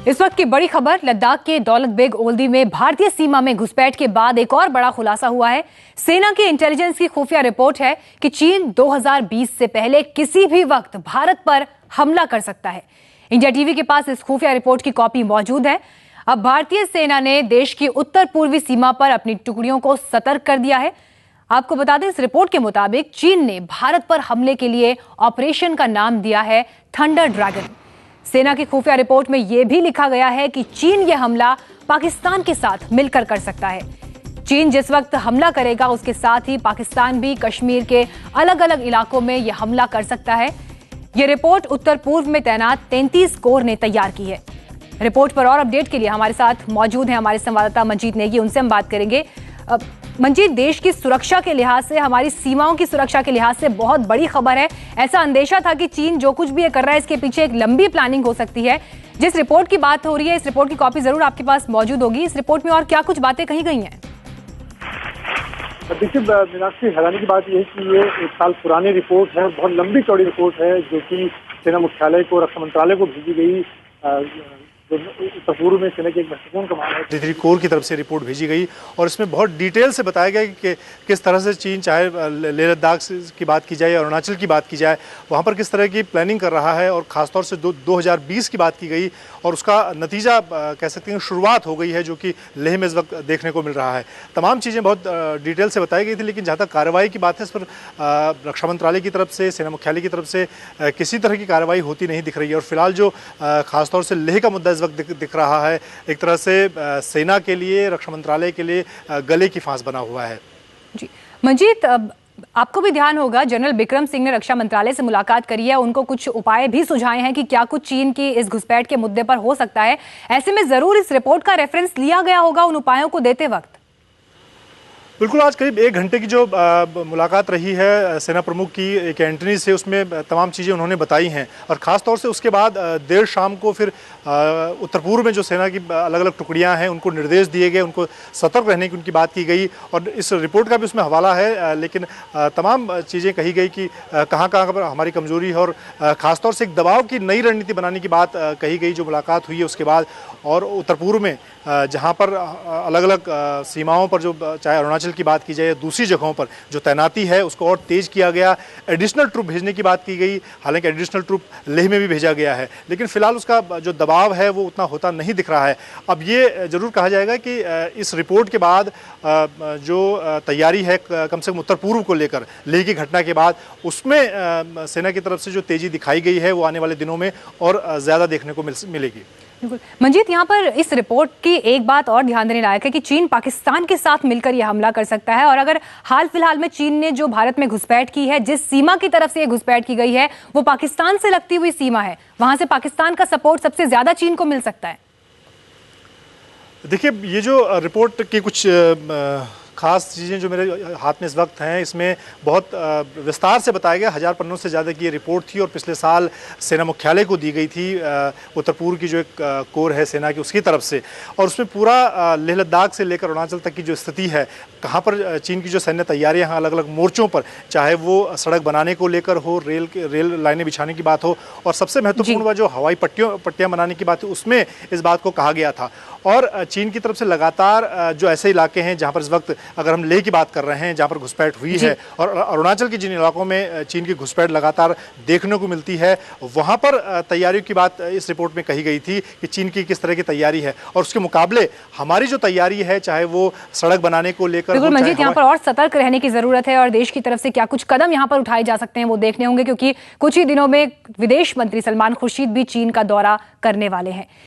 इस वक्त की बड़ी खबर, लद्दाख के दौलत बेग ओल्दी में भारतीय सीमा में घुसपैठ के बाद एक और बड़ा खुलासा हुआ है। सेना की इंटेलिजेंस की खुफिया रिपोर्ट है कि चीन 2020 से पहले किसी भी वक्त भारत पर हमला कर सकता है। इंडिया टीवी के पास इस खुफिया रिपोर्ट की कॉपी मौजूद है। अब भारतीय सेना ने देश की उत्तर पूर्वी सीमा पर अपनी टुकड़ियों को सतर्क कर दिया है। आपको बता दें, इस रिपोर्ट के मुताबिक चीन ने भारत पर हमले के लिए ऑपरेशन का नाम दिया है थंडर ड्रैगन। सेना की खुफिया रिपोर्ट में यह भी लिखा गया है कि चीन यह हमला पाकिस्तान के साथ मिलकर कर सकता है। चीन जिस वक्त हमला करेगा उसके साथ ही पाकिस्तान भी कश्मीर के अलग अलग इलाकों में यह हमला कर सकता है। यह रिपोर्ट उत्तर पूर्व में तैनात 33 कोर ने तैयार की है। रिपोर्ट पर और अपडेट के लिए हमारे साथ मौजूद हैं हमारे संवाददाता मंजीत नेगी, उनसे हम बात करेंगे। मंजीत, देश की सुरक्षा के लिहाज से, हमारी सीमाओं की सुरक्षा के लिहाज से बहुत बड़ी खबर है। ऐसा अंदेशा था कि चीन जो कुछ भी ये कर रहा है इसके पीछे एक लंबी प्लानिंग हो सकती है। जिस रिपोर्ट की बात हो रही है, इस रिपोर्ट की कॉपी जरूर आपके पास मौजूद होगी। इस रिपोर्ट में और क्या कुछ बातें कही गई हैं? देखिए मीनाक्षी, हैरानी की बात यह है कि ये 1 साल पुरानी रिपोर्ट है, बहुत लंबी चौड़ी रिपोर्ट है जो कि सेना मुख्यालय को, रक्षा मंत्रालय को भेजी गई। उत्तर पूर्व में सेना की एक महत्वपूर्ण कमान है 33 कोर की तरफ से रिपोर्ट भेजी गई और इसमें बहुत डिटेल से बताया गया कि किस तरह से चीन, चाहे लेह लद्दाख की बात की जाए, अरुणाचल की बात की जाए, वहाँ पर किस तरह की प्लानिंग कर रहा है। और ख़ासतौर से 2020 की बात की गई और उसका नतीजा कह सकते हैं शुरुआत हो गई है जो कि लेह में इस वक्त देखने को मिल रहा है। तमाम चीज़ें बहुत डिटेल से बताई गई थी, लेकिन जहाँ तक कार्रवाई की बात है, इस पर रक्षा मंत्रालय की तरफ से, सेना मुख्यालय की तरफ से किसी तरह की कार्रवाई होती नहीं दिख रही है। और फिलहाल जो खासतौर से लेह का मुद्दा इस वक्त दिख रहा है, एक तरह से सेना के लिए, रक्षा मंत्रालय के लिए गले की फांस बना हुआ है। जी मंजीत, आपको भी ध्यान होगा जनरल बिक्रम सिंह ने रक्षा मंत्रालय से मुलाकात करी है। उनको कुछ उपाय भी सुझाए हैं कि क्या कुछ चीन की इस घुसपैठ के मुद्दे पर हो सकता है। ऐसे में जरूर इस रिपोर्ट का रेफरेंस लिया गया होगा उन उपायों को देते वक्त। बिल्कुल, आज करीब 1 घंटे की जो मुलाकात रही है सेना प्रमुख की एक एंटनी से, उसमें तमाम चीज़ें उन्होंने बताई हैं। और ख़ास तौर से उसके बाद देर शाम को फिर उत्तर पूर्व में जो सेना की अलग अलग टुकड़ियां हैं उनको निर्देश दिए गए, उनको सतर्क रहने की उनकी बात की गई। और इस रिपोर्ट का भी उसमें हवाला है, लेकिन तमाम चीज़ें कही गई कि कहाँ कहाँ पर हमारी कमज़ोरी है। और ख़ासतौर से एक दबाव की नई रणनीति बनाने की बात कही गई जो मुलाकात हुई है उसके बाद। और उत्तर पूर्व में जहाँ पर अलग अलग सीमाओं पर, जो चाहे अरुणाचल की बात की जाए या दूसरी जगहों पर जो तैनाती है उसको और तेज़ किया गया। एडिशनल ट्रूप भेजने की बात की गई, हालांकि एडिशनल ट्रूप लेह में भी भेजा गया है, लेकिन फिलहाल उसका जो दबाव है वो उतना होता नहीं दिख रहा है। अब ये जरूर कहा जाएगा कि इस रिपोर्ट के बाद जो तैयारी है कम से कम उत्तर पूर्व को लेकर, लेह की घटना के बाद, उसमें सेना की तरफ से जो तेज़ी दिखाई गई है वो आने वाले दिनों में और ज़्यादा देखने को मिलेगी। बिल्कुल मंजीत, यहाँ पर इस रिपोर्ट की एक बात और ध्यान देने लायक है कि चीन पाकिस्तान के साथ मिलकर यह हमला कर सकता है। और अगर हाल फिलहाल में चीन ने जो भारत में घुसपैठ की है, जिस सीमा की तरफ से यह घुसपैठ की गई है वो पाकिस्तान से लगती हुई सीमा है, वहां से पाकिस्तान का सपोर्ट सबसे ज्यादा चीन को मिल सकता है। देखिए, ये जो रिपोर्ट की कुछ खास चीज़ें जो मेरे हाथ में इस वक्त हैं, इसमें बहुत विस्तार से बताया गया। 1000 पन्नों से ज़्यादा की ये रिपोर्ट थी और पिछले साल सेना मुख्यालय को दी गई थी, उत्तर पूर्व की जो एक कोर है सेना की उसकी तरफ से। और उसमें पूरा लेह लद्दाख से लेकर अरुणाचल तक की जो स्थिति है, कहाँ पर चीन की जो सैन्य तैयारियाँ हैं अलग अलग मोर्चों पर, चाहे वो सड़क बनाने को लेकर हो, रेल लाइनें बिछाने की बात हो, और सबसे महत्वपूर्ण वह जो हवाई पट्टियाँ बनाने की बात है, उसमें इस बात को कहा गया था। और चीन की तरफ से लगातार जो ऐसे इलाके हैं जहाँ पर इस वक्त, अगर हम लेह की बात कर रहे हैं जहाँ पर घुसपैठ हुई है, और अरुणाचल के जिन इलाकों में चीन की घुसपैठ लगातार देखने को मिलती है, वहाँ पर तैयारियों की बात इस रिपोर्ट में कही गई थी कि चीन की किस तरह की तैयारी है। और उसके मुकाबले हमारी जो तैयारी है, चाहे वो सड़क बनाने को लेकर, बिल्कुल मंजीत, यहाँ पर और सतर्क रहने की जरूरत है और देश की तरफ से क्या कुछ कदम यहाँ पर उठाए जा सकते हैं वो देखने होंगे, क्योंकि कुछ ही दिनों में विदेश मंत्री सलमान खुर्शीद भी चीन का दौरा करने वाले हैं।